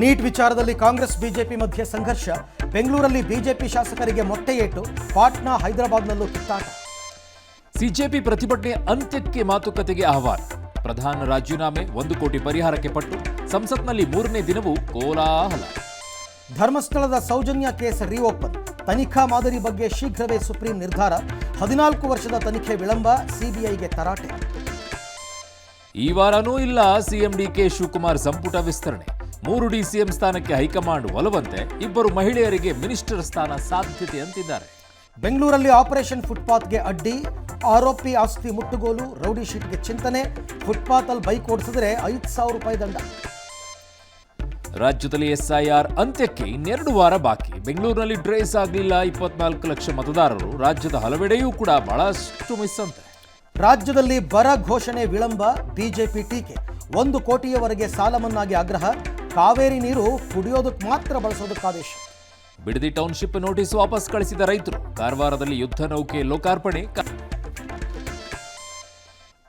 Neat ವಿಚಾರದಲ್ಲಿ Congress BJP ಮಧ್ಯೆ ಸಂಘರ್ಷ. ಬೆಂಗಳೂರಲ್ಲಿ ಬಿಜೆಪಿ ಶಾಸಕರಿಗೆ ಮೊಟ್ಟೆಯೇಟು, ಪಾಟ್ನಾ ಹೈದರಾಬಾದ್ನಲ್ಲೂ ಕಿತ್ತಾಟ. ಸಿಜೆಪಿ ಪ್ರತಿಭಟನೆ ಅಂತ್ಯಕ್ಕೆ ಮಾತುಕತೆಗೆ ಆಹ್ವಾನ. ಪ್ರಧಾನ ರಾಜೀನಾಮೆ, 1 ಕೋಟಿ ಪರಿಹಾರಕ್ಕೆ ಪಟ್ಟು. ಸಂಸತ್ನಲ್ಲಿ 3ನೇ ದಿನವೂ ಕೋಲಾಹಲ. ಧರ್ಮಸ್ಥಳದ ಸೌಜನ್ಯ ಕೇಸ್ ರಿಓಪನ್. ತನಿಖಾ ಮಾದರಿ ಬಗ್ಗೆ ಶೀಘ್ರವೇ ಸುಪ್ರೀಂ ನಿರ್ಧಾರ. 14 ವರ್ಷದ ತನಿಖೆ ವಿಳಂಬ, ಸಿಬಿಐಗೆ ತರಾಟೆ. ಈ ವಾರನೂ ಇಲ್ಲ ಸಿಎಂ ಡಿಕೆ ಶಿವಕುಮಾರ್ ಸಂಪುಟ ವಿಸ್ತರಣೆ. 3 ಡಿಸಿಎಂ ಸ್ಥಾನಕ್ಕೆ ಹೈಕಮಾಂಡ್ ಒಲವಂತೆ. 2 ಮಹಿಳೆಯರಿಗೆ ಮಿನಿಸ್ಟರ್ ಸ್ಥಾನ ಸಾಧ್ಯತೆ ಅಂತಿದ್ದಾರೆ. ಬೆಂಗಳೂರಲ್ಲಿ ಆಪರೇಷನ್ ಫುಟ್ಪಾತ್ಗೆ ಅಡ್ಡಿ, ಆರೋಪಿ ಆಸ್ತಿ ಮುಟ್ಟುಗೋಲು, ರೌಡಿ ಶೀಟ್ಗೆ ಚಿಂತನೆ. ಫುಟ್ಪಾತ್ ಬೈಕ್ ಓಡಿಸಿದ್ರೆ 5,000 ರೂಪಾಯಿ ದಂಡ. ರಾಜ್ಯದಲ್ಲಿ ಎಸ್ಐಆರ್ ಅಂತ್ಯಕ್ಕೆ 2 ವಾರ ಬಾಕಿ. ಬೆಂಗಳೂರಿನಲ್ಲಿ ಟ್ರೇಸ್ ಆಗಲಿಲ್ಲ 24 ಲಕ್ಷ ಮತದಾರರು. ರಾಜ್ಯದ ಹಲವೆಡೆಯೂ ಕೂಡ ಬಹಳಷ್ಟು ಮಿಸ್ ಅಂತೆ. ರಾಜ್ಯದಲ್ಲಿ ಬರ ಘೋಷಣೆ ವಿಳಂಬ, ಬಿಜೆಪಿ ಟೀಕೆ. 1 ಕೋಟಿಯವರೆಗೆ ಸಾಲ ಮನ್ನಾಗೆ ಆಗ್ರಹ. ಕಾವೇರಿ ನೀರು ಕುಡಿಯೋದಕ್ಕೆ ಮಾತ್ರ ಬಳಸೋದಕ್ಕೆ ಆದೇಶ. ಬಿಡದಿ ಟೌನ್ಶಿಪ್ ನೋಟಿಸ್ ವಾಪಸ್ ಕಳಿಸಿದ ರೈತರು. ಕಾರವಾರದಲ್ಲಿ ಯುದ್ಧ ನೌಕೆ ಲೋಕಾರ್ಪಣೆ.